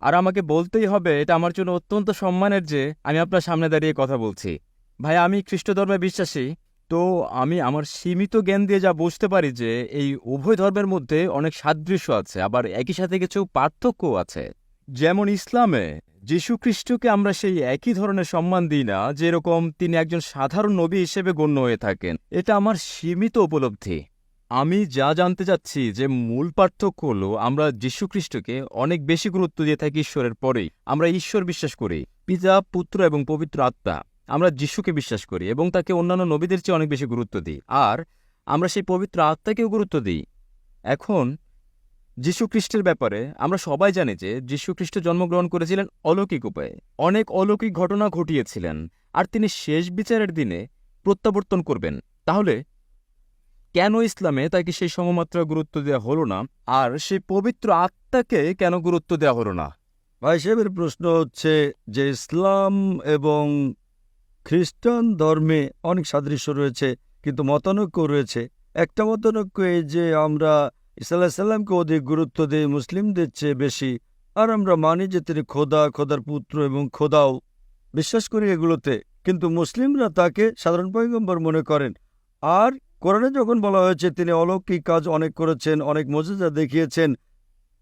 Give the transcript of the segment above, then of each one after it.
আর আমাকে বলতেই হবে, এটা আমার জন্য অত্যন্ত সম্মানের যে আমি আপনার সামনে দাঁড়িয়ে কথা বলছি। ভাই, আমি খ্রিস্ট ধর্মে বিশ্বাসী। তো আমি আমার সীমিত জ্ঞান দিয়ে যা বুঝতে পারি যে এই উভয় ধর্মের মধ্যে অনেক সাদৃশ্য আছে, আবার একই সাথে কিছু পার্থক্যও আছে। যেমন ইসলামে যীশু খ্রিস্টকে আমরা সেই একই ধরনের সম্মান দিই না, যেরকম তিনি একজন সাধারণ নবী হিসেবে গণ্য হয়ে থাকেন। এটা আমার সীমিত উপলব্ধি। আমি যা জানতে চাচ্ছি যে মূল পার্থক্য হলো, আমরা যীশু খ্রিস্টকে অনেক বেশি গুরুত্ব দিয়ে থাকি ঈশ্বরের পরেই। আমরা ঈশ্বর বিশ্বাস করি, পিতা, পুত্র এবং পবিত্র আত্মা। আমরা যিশুকে বিশ্বাস করি এবং তাকে অন্যান্য নবীদের চেয়ে অনেক বেশি গুরুত্ব দিই। আর আমরা সেই পবিত্র আত্মাকেও গুরুত্ব দিই। এখন যীশু খ্রিস্টের ব্যাপারে আমরা সবাই জানি যে যীশু খ্রিস্ট জন্মগ্রহণ করেছিলেন অলৌকিক উপায়ে, অনেক অলৌকিক ঘটনা ঘটিয়েছিলেন, আর তিনি শেষ বিচারের দিনে প্রত্যাবর্তন করবেন। তাহলে কেন ইসলামে তাকে সেই সমমাত্রা গুরুত্ব দেওয়া হলো না, আর সেই পবিত্র আত্মাকে কেন গুরুত্ব দেওয়া হলো না? ভাই সাহেবের প্রশ্ন হচ্ছে যে ইসলাম এবং খ্রিস্টান ধর্মে অনেক সাদৃশ্য রয়েছে, কিন্তু মতানৈক্য রয়েছে। একটা মতানৈক্য এই যে আমরা ঈসা আলাইহিস সালামকে অধিক গুরুত্ব দিই মুসলিমদের চেয়ে বেশি, আর আমরা মানি যে তিনি খোদা, খোদার পুত্র এবং খোদাও বিশ্বাস করি এগুলোতে, কিন্তু মুসলিমরা তাকে সাধারণ পয়গম্বর মনে করেন। আর কোরআনে যখন বলা হয়েছে তিনি অলৌকিক কাজ অনেক করেছেন, অনেক মুজিজা দেখিয়েছেন,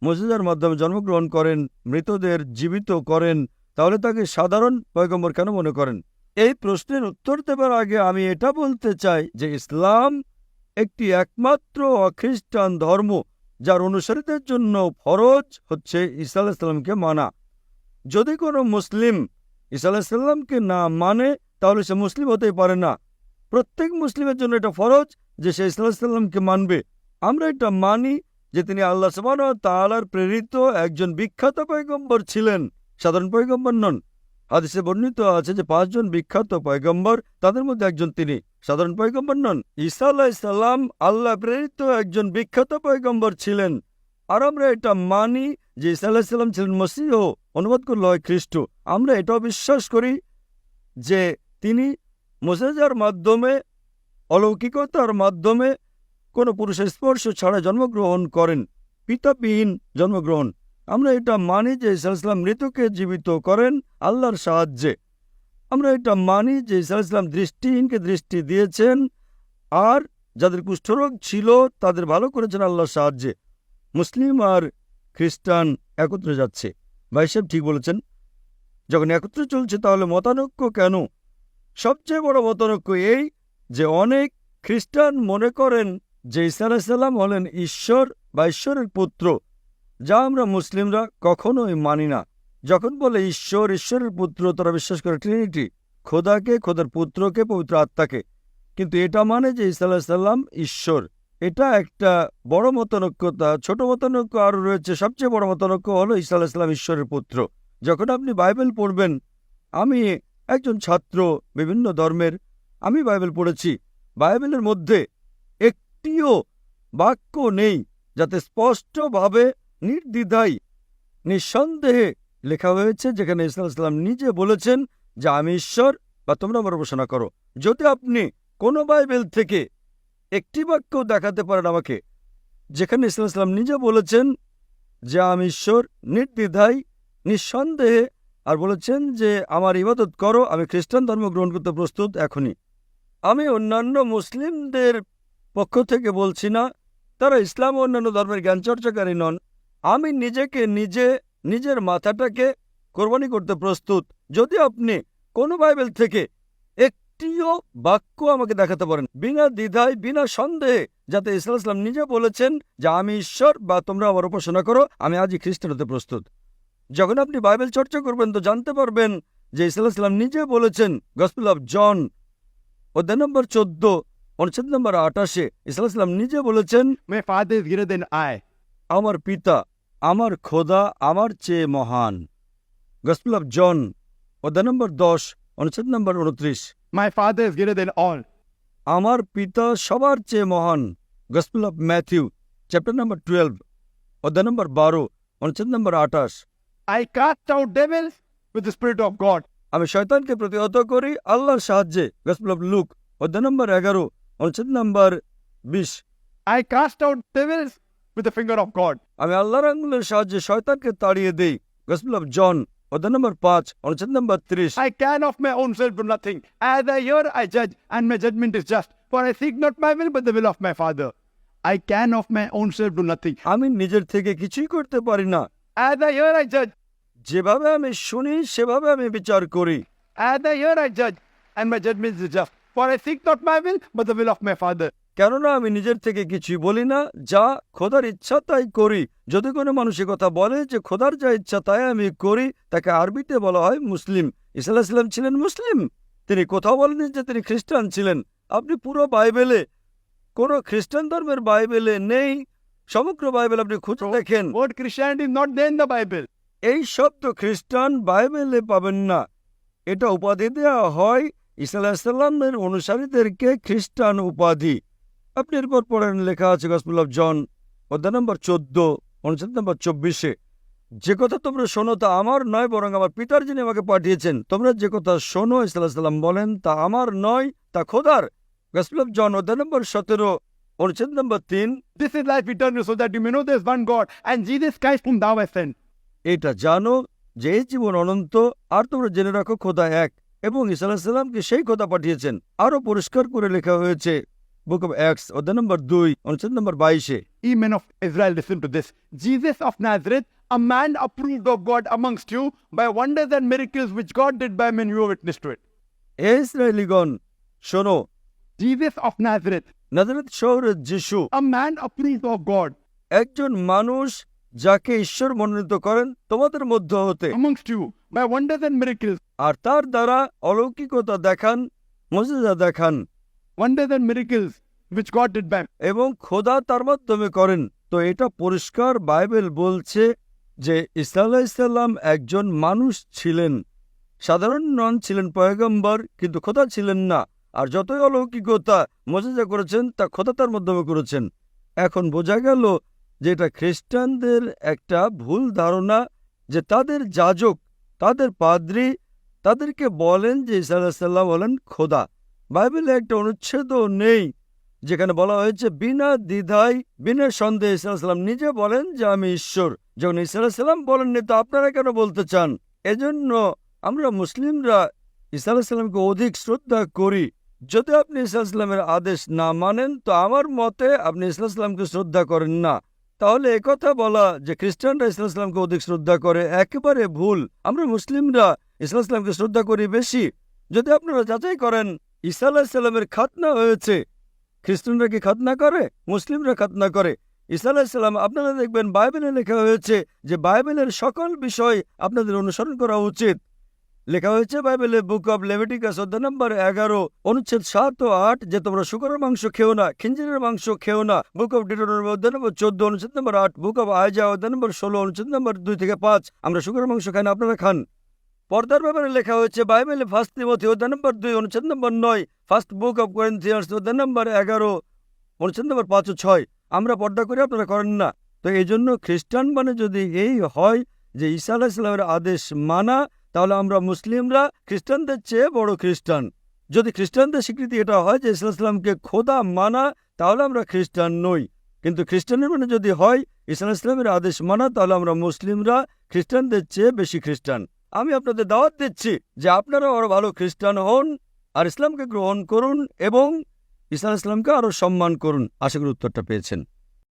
মুজিজার মাধ্যমে জন্মগ্রহণ করেন, মৃতদের জীবিত করেন, তাহলে তাকে সাধারণ পয়গম্বর কেন মনে করেন? এই প্রশ্নের উত্তর দেবার আগে আমি এটা বলতে চাই যে ইসলাম একটি একমাত্র অখ্রিস্টান ধর্ম যার অনুসারীদের জন্য ফরজ হচ্ছে ঈসা আলাইহিস সালামকে মানা। যদি কোনো মুসলিম ঈসা আলাইহিস সালামকে না মানে তাহলে সে মুসলিম হতেই পারে না। প্রত্যেক মুসলিমের জন্য এটা ফরজ যে সে ঈসা আলাইহিস সালামকে মানবে। আমরা এটা মানি যে তিনি আল্লাহ সুবহানাহু ওয়া তাআলার প্রেরিত একজন বিখ্যাত পয়গম্বর ছিলেন, সাধারণ পয়গম্বর নন। হাদিসে বর্ণিত আছে যে 5 জন বিখ্যাত পয়গম্বর, তাদের মধ্যে একজন তিনি, সাধারণ পয়গম্বর নন। ঈসা আলাইহিস সালাম আল্লাহ প্রেরিত একজন বিখ্যাত পয়গম্বর ছিলেন। আর আমরা এটা মানি যে ঈসা আলাইহিস সালাম ছিলেন মসীহ, অনুবাদ করলে হয় খ্রিস্ট। আমরা এটাও বিশ্বাস করি যে তিনি মুজিজার মাধ্যমে, অলৌকিকতার মাধ্যমে কোনো পুরুষের স্পর্শ ছাড়া জন্মগ্রহণ করেন, পিতাবিহীন জন্মগ্রহণ। আমরা এটা মানি যে ঈসা আলাইহিস সালাম মৃতকে জীবিত করেন আল্লাহর সাহায্যে। আমরা এটা মানি যে ঈসা আলাইহিস সালাম দৃষ্টিহীনকে দৃষ্টি দিয়েছেন, আর যাদের কুষ্ঠরোগ ছিল তাদের ভালো করেছেন আল্লাহর সাহায্যে। মুসলিম আর খ্রিস্টান একত্রে যাচ্ছে। ভাই সাহেব ঠিক বলেছেন, যখন একত্রে চলছে তাহলে মতানৈক্য কেন? সবচেয়ে বড় মতানৈক্য এই যে অনেক খ্রিস্টান মনে করেন যে ঈসা আলাইহিস সালাম হলেন ঈশ্বর বা ঈশ্বরের পুত্র, যা আমরা মুসলিমরা কখনোই মানি না। যখন বলে ঈশ্বর, ঈশ্বরের পুত্র, তারা বিশ্বাস করে ট্রিনিটি, খোদাকে, খোদার পুত্রকে, পবিত্র আত্মাকে। কিন্তু এটা মানে যে ঈসা আলাইহিস সালাম ঈশ্বর। এটা একটা বড় মতানৈক্যতা। ছোট মতানৈক্য আরও রয়েছে। সবচেয়ে বড় মতানৈক্য হলো ঈসা আলাইহিস সালাম ঈশ্বরের পুত্র। যখন আপনি বাইবেল পড়বেন, আমি একজন ছাত্র বিভিন্ন ধর্মের, আমি বাইবেল পড়েছি। বাইবেলের মধ্যে একটিও বাক্য নেই যাতে স্পষ্টভাবে, নির্দ্বিধায়, নিঃসন্দেহে লেখা হয়েছে যেখানে ঈসা আলাইহিস সালাম নিজে বলেছেন যে আমি ঈশ্বর বা তোমরা আমার উপাসনা করো। যদি আপনি কোনো বাইবেল থেকে একটি বাক্য দেখাতে পারেন আমাকে যেখানে ঈসা আলাইহিস সালাম নিজে বলেছেন যে আমি ঈশ্বর, নির্দ্বিধায়, নিঃসন্দেহে, আর বলেছেন যে আমার ইবাদত করো, আমি খ্রিস্টান ধর্ম গ্রহণ করতে প্রস্তুত এখনই। আমি অন্যান্য মুসলিমদের পক্ষ থেকে বলছি না, তারা ইসলাম ও অন্যান্য ধর্মের জ্ঞানচর্চাকারী নন। আমি নিজেকে নিজের মাথাটাকে কোরবানি করতে প্রস্তুত যদি আপনি কোনো বাইবেল থেকে একটিও বাক্য আমাকে দেখাতে পারেন বিনা দ্বিধায়, বিনা সন্দেহে, যাতে ঈসা আলাইহিস সালাম নিজে বলেছেন যে আমি ঈশ্বর বা তোমরা আমার উপাসনা করো, আমি আজই খ্রিস্টান হতে প্রস্তুত। যখন আপনি বাইবেল চর্চা করবেন তো জানতে পারবেন যে ঈসা আলাইহিস সালাম নিজে বলেছেন, গসপেল অফ জন অধ্যায় নম্বর 14 অনুচ্ছেদ নম্বর 28, ঈসা আলাইহিস সালাম নিজে বলেছেন, My Father is greater than I. আমার পিতা, আমার খোদা আমার চেয়ে মহান। গসপেল অফ জন অধ্যায় নম্বর 10 অনুচ্ছেদ নম্বর 29, My Father is greater than all. আমার পিতা সবার চেয়ে মহান। গসপেল অফ ম্যাথিউ চ্যাপ্টার নম্বর 12 অধ্যায় নম্বর 12 অনুচ্ছেদ নম্বর 28, I cast out devils with the Spirit of God. আমি শয়তানকে প্রতিহত করি আল্লাহর সাহায্যে। গসপেল অফ লুক অধ্যায় নম্বর 11 অনুচ্ছেদ নম্বর 20, I cast out devils with the finger of God. আমি আল্লাহর আঙ্গুলের সাহায্যে শয়তানকে তাড়িয়ে দেই। গসপেল অফ জন অধ্যায় নম্বর 5 অনুচ্ছেদ নম্বর 30। I can of my own self do nothing. As I hear, I judge, and my judgment is just. For I seek not my will, but the will of my Father. I can of my own self do nothing. আমি নিজের থেকে কিছুই করতে পারি না। As I hear, I judge. যেভাবে আমি শুনি সেভাবে আমি বিচার করি। As I hear, I judge, and my judgment is just. For I seek not my will, but the will of my Father. কেননা আমি নিজের থেকে কিছুই বলি না, যা খোদার ইচ্ছা তাই করি। যদি কোনো মানুষ এ কথা বলে যে খোদার যা ইচ্ছা তাই আমি করি, তাকে আরবিতে বলা হয় মুসলিম। ঈসা আলাইহিস সালাম ছিলেন মুসলিম। তিনি কোথাও বলেননি যে তিনি খ্রিস্টান ছিলেন। আপনি পুরো বাইবেলে, কোনো খ্রিস্টান ধর্মের বাইবেলে নেই। সমগ্র বাইবেল আপনি খুঁজে দেখেন, Word Christianity is not there in the Bible. এই শব্দ খ্রিস্টান বাইবেলে পাবেন না। এটা উপাধি দেওয়া হয় ঈসা আলাইহিস সালামের অনুসারীদেরকে খ্রিস্টান উপাধি। আপনি এরপর পড়েন, লেখা আছে গসপেল অফ জন অধ্যায় নম্বর 14 অনুচ্ছেদ নম্বর 24। যে কথা তোমরা শোনো তা আমার নয়, বরং আমার পিতার যিনি আমাকে পাঠিয়েছেন। তোমরা যে কথা শোনো, ঈসা আলাইহিস সালাম বলেন, তা আমার নয়, তা খোদার। গসপেল অফ জন অধ্যায় নম্বর 17 অনুচ্ছেদ নম্বর 3। This is life eternal, so that you may know there is one God, and Jesus Christ whom thou hast sent. এটা জানো যে এই জীবন অনন্ত, আর তোমরা জেনে রাখো খোদা এক, এবং ঈসা আলাইহিস সালামকে সেই খোদা পাঠিয়েছেন। আরো পরিষ্কার করে লেখা হয়েছে বুক অফ অ্যাক্টস অধ্যায় নম্বর 2 অনুচ্ছেদ নম্বর 22। Ye men of Israel, listen to this. Jesus of Nazareth, a man approved of God amongst you by wonders and miracles which God did by men, you are witness to it. হে ইসরায়েলীগণ, শোনো, Jesus of Nazareth, নাজারেত শহরের যিশু, a man approved of God একজন মানুষ যাকে ঈশ্বর মনোনীত করেন তোমাদের মধ্য হতে, amongst you by wonders and miracles, আর তার দ্বারা অলৌকিকতা দেখান, মুজিজা দেখান, wonders and miracles which God did by. এবং খোদা তার মাধ্যমে করেন। তো এটা পরিষ্কার বাইবেল বলছে যে ঈসা আলাইহিস সালাম একজন মানুষ ছিলেন, সাধারণ নন, ছিলেন পয়গম্বর, কিন্তু খোদা ছিলেন না। আর যতই অলৌকিকতা মুজিজা করেছেন তা খোদা তার মাধ্যমে করেছেন। এখন বোঝা গেল যে এটা খ্রিস্টানদের একটা ভুল ধারণা যে তাদের যাজক, তাদের পাদ্রী তাদেরকে বলেন যে ঈসা আলাইহিস সালাম হলেন খোদা। বাইবেলে একটা অনুচ্ছেদও নেই যেখানে বলা হয়েছে বিনা দ্বিধায়, বিনা সন্দেহে ঈসা আলাইহিস সালাম নিজে বলেন যে আমি ঈশ্বর। যখন ঈসা আলাইহিস সালাম বলেননি, তো আপনারা কেন বলতে চান? এজন্য আমরা মুসলিমরা ঈসা আলাইহিস সালামকে অধিক শ্রদ্ধা করি। যদি আপনি ঈসা আলাইহিস সালামের আদেশ না মানেন, তো আমার মতে আপনি ঈসা আলাইহিস সালামকে শ্রদ্ধা করেন না। তাহলে একথা বলা যে খ্রিস্টানরা ঈসা আলাইহিস সালামকে অধিক শ্রদ্ধা করে, একেবারে ভুল। আমরা মুসলিমরা ঈসা আলাইহিস সালামকে শ্রদ্ধা করি বেশি। যদি আপনারা যাচাই করেন, ঈসা আলাইহিস সালামের খাতনা হয়েছে। খ্রিস্টানরা কি খাতনা করে? মুসলিমরা খাতনা করে। ঈসা আলাইহিস সালাম, আপনারা দেখবেন বাইবেলে লেখা হয়েছে যে বাইবেলের সকল বিষয় আপনাদের অনুসরণ করা উচিত। লেখা হয়েছে বাইবেলে বুক অব লেভিটিকাস অধ্যায় নম্বর 11 অনুচ্ছেদ 7 ও 8 যে তোমরা শূকরের মাংস খেও না, খিঞ্জিরের মাংস খেও না। বুক অব ডিউটেরোনমি অধ্যায় নম্বর 14 অনুচ্ছেদ নম্বর 8, বুক অব আইজায়া অধ্যায় নম্বর 16 অনুচ্ছেদ নম্বর 2 থেকে 5, আমরা শূকরের মাংস খাই না, আপনারা খান। পর্দার ব্যাপারে লেখা হয়েছে বাইবেলে ফার্স্ট তিমথি অধ্যায় নম্বর 2 অনুচ্ছেদ নম্বর 9, ফার্স্ট বুক অব করিন্থিয়ান্স অধ্যায় নম্বর 11 অনুচ্ছেদ নম্বর 5 ও 6, আমরা পর্দা করি, আপনারা করেন না। তো এই জন্য খ্রিস্টান মানে যদি এই হয় যে ঈসা আলাইহিস সালামের আদেশ মানা, তাহলে আমরা মুসলিমরা খ্রিস্টানদের চেয়ে বড় খ্রিস্টান। যদি খ্রিস্টানদের স্বীকৃতি এটা হয় যে ঈসা আলাইহিস সালামকে খোদা মানা, তাহলে আমরা খ্রিস্টান নই। কিন্তু খ্রিস্টানের মানে যদি হয় ঈসা আলাইহিস সালামের আদেশ মানা, তাহলে আমরা মুসলিমরা খ্রিস্টানদের চেয়ে বেশি খ্রিস্টান। আমি আপনাদের দাওয়াত দিচ্ছি যে আপনারা আরো ভালো খ্রিস্টান হন, আর ইসলামকে গ্রহণ করুন এবং ঈসা আলাইহিস সালামকে আরো সম্মান করুন। আশা করি উত্তরটা পেয়েছেন।